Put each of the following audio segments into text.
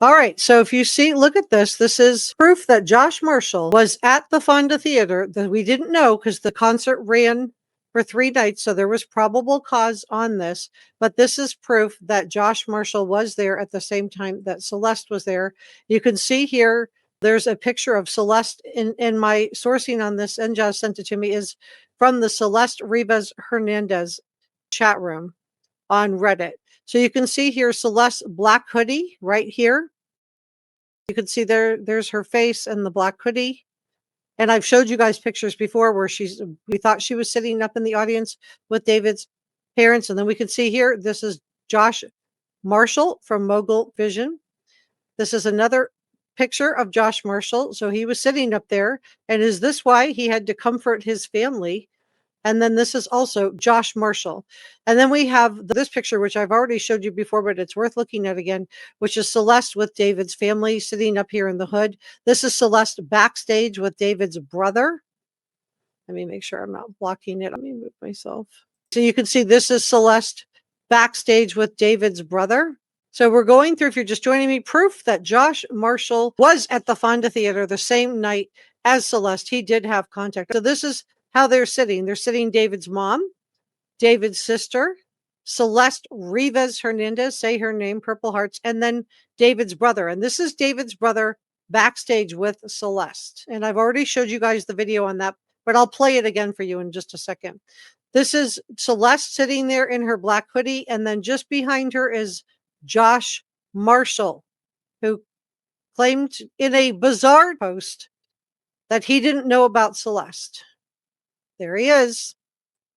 All right, so if you see, look at this. This is proof that Josh Marshall was at the Fonda Theater that we didn't know because the concert ran for 3 nights, so there was probable cause on this. But this is proof that Josh Marshall was there at the same time that Celeste was there. You can see here, there's a picture of Celeste in my sourcing on this, and Josh sent it to me, is from the Celeste Rivas Hernandez chat room on Reddit. So you can see here Celeste's black hoodie right here. You can see there's her face and the black hoodie. And I've showed you guys pictures before where we thought she was sitting up in the audience with David's parents. And then we can see here, this is Josh Marshall from Mogul Vision. This is another picture of Josh Marshall. So he was sitting up there. And is this why he had to comfort his family? And then this is also Josh Marshall. And then we have this picture, which I've already showed you before, but it's worth looking at again, which is Celeste with David's family sitting up here in the hood. This is Celeste backstage with David's brother. Let me make sure I'm not blocking it. Let me move myself. So you can see this is Celeste backstage with David's brother. So we're going through, if you're just joining me, proof that Josh Marshall was at the Fonda Theater the same night as Celeste. He did have contact. So this is how they're sitting. They're sitting David's mom, David's sister, Celeste Rivas Hernandez, say her name, Purple Hearts, and then David's brother. And this is David's brother backstage with Celeste. And I've already showed you guys the video on that, but I'll play it again for you in just a second. This is Celeste sitting there in her black hoodie, and then just behind her is Josh Marshall, who claimed in a bizarre post that he didn't know about Celeste. There he is.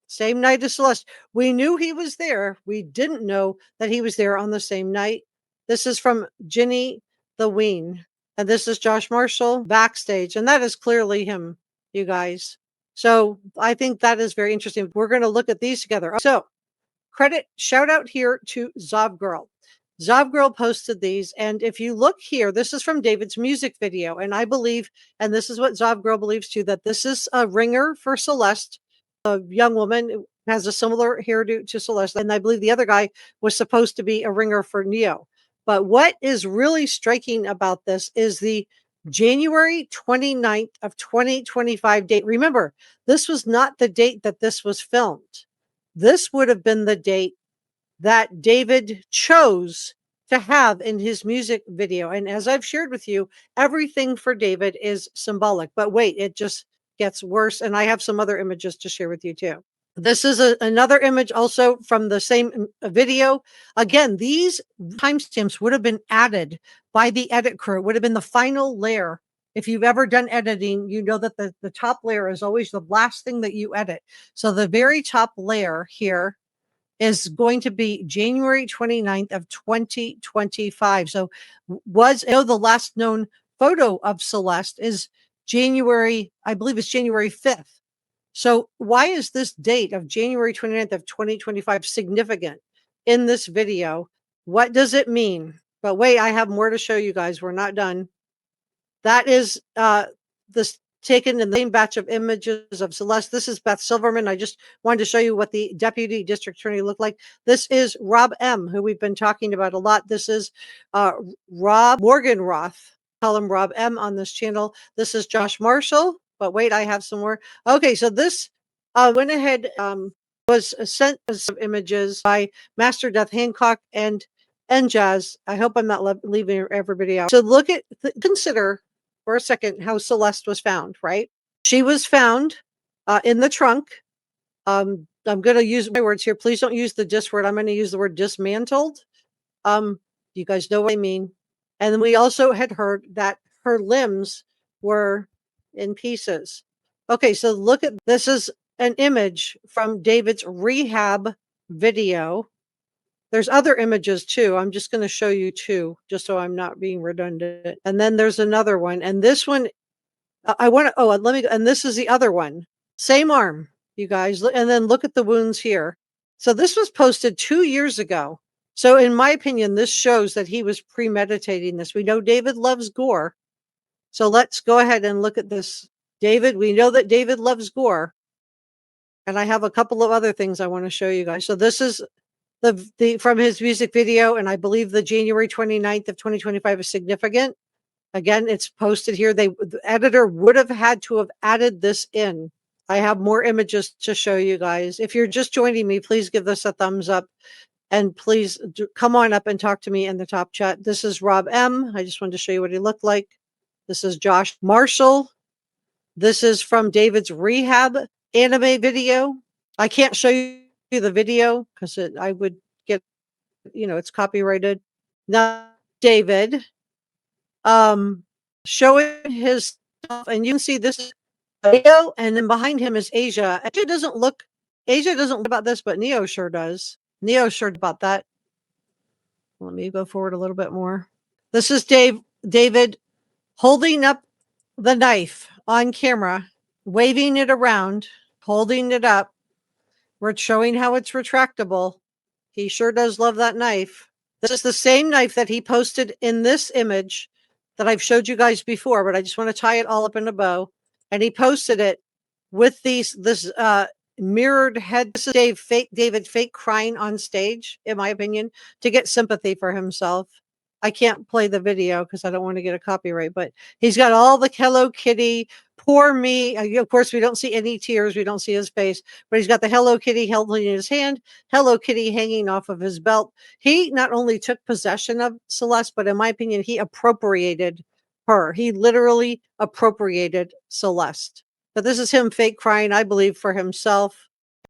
Same night as Celeste. We knew he was there. We didn't know that he was there on the same night. This is from Jennytheween. And this is Josh Marshall backstage. And that is clearly him, you guys. So I think that is very interesting. We're going to look at these together. So shout out here to Zovgirl. Zovgirl posted these. And if you look here, this is from David's music video. And I believe, and this is what Zovgirl believes too, that this is a ringer for Celeste, a young woman who has a similar hairdo to Celeste. And I believe the other guy was supposed to be a ringer for Neo. But what is really striking about this is the January 29th of 2025 date. Remember, this was not the date that this was filmed. This would have been the date that David chose to have in his music video. And as I've shared with you, everything for David is symbolic. But wait, it just gets worse. And I have some other images to share with you too. This is another image also from the same video. Again, these timestamps would have been added by the edit crew. It would have been the final layer. If you've ever done editing, you know that the top layer is always the last thing that you edit. So the very top layer here is going to be January 29th of 2025. So the last known photo of Celeste is January, I believe it's January 5th. So why is this date of January 29th of 2025 significant in this video? What does it mean? But wait, I have more to show you guys. We're not done. That is this taken in the same batch of images of Celeste. This is Beth Silverman. I just wanted to show you what the deputy district attorney looked like. This is Rob M., who we've been talking about a lot. This is Rob Morganroth. Call him Rob M. on this channel. This is Josh Marshall. But wait, I have some more. Okay, so this went ahead, was sent some images by Master Death Hancock and Jazz. I hope I'm not leaving everybody out. So consider for a second how Celeste was found, right? She was found in the trunk. I'm going to use my words here. Please don't use the dis word. I'm going to use the word dismantled. You guys know what I mean. And then we also had heard that her limbs were in pieces. Okay, so look at this is an image from David's rehab video. There's other images too. I'm just going to show you two, just so I'm not being redundant. And then there's another one. And this one, and this is the other one. Same arm, you guys. And then look at the wounds here. So this was posted 2 years ago. So in my opinion, this shows that he was premeditating this. We know David loves gore. So let's go ahead and look at this. We know that David loves gore. And I have a couple of other things I want to show you guys. So this is the from his music video, and I believe the January 29th of 2025 is significant. Again, it's posted here. The editor would have had to have added this in. I have more images to show you guys. If you're just joining me, please give this a thumbs up. And please come on up and talk to me in the top chat. This is Rob M. I just wanted to show you what he looked like. This is Josh Marshall. This is from David's rehab anime video. I can't show you the video because I would get, it's copyrighted. Now, David, showing his stuff, and you can see this video, and then behind him is Asia. Asia doesn't look about this, but Neo sure does. Neo sure about that. Let me go forward a little bit more. This is David holding up the knife on camera, waving it around, holding it up. We're showing how it's retractable. He sure does love that knife. This is the same knife that he posted in this image that I've showed you guys before, but I just want to tie it all up in a bow. And he posted it with this mirrored head. This is David fake crying on stage, in my opinion, to get sympathy for himself. I can't play the video because I don't want to get a copyright, but he's got all the Hello Kitty, poor me. Of course, we don't see any tears. We don't see his face, but he's got the Hello Kitty held in his hand, Hello Kitty hanging off of his belt. He not only took possession of Celeste, but in my opinion, he appropriated her. He literally appropriated Celeste. But this is him fake crying, I believe, for himself.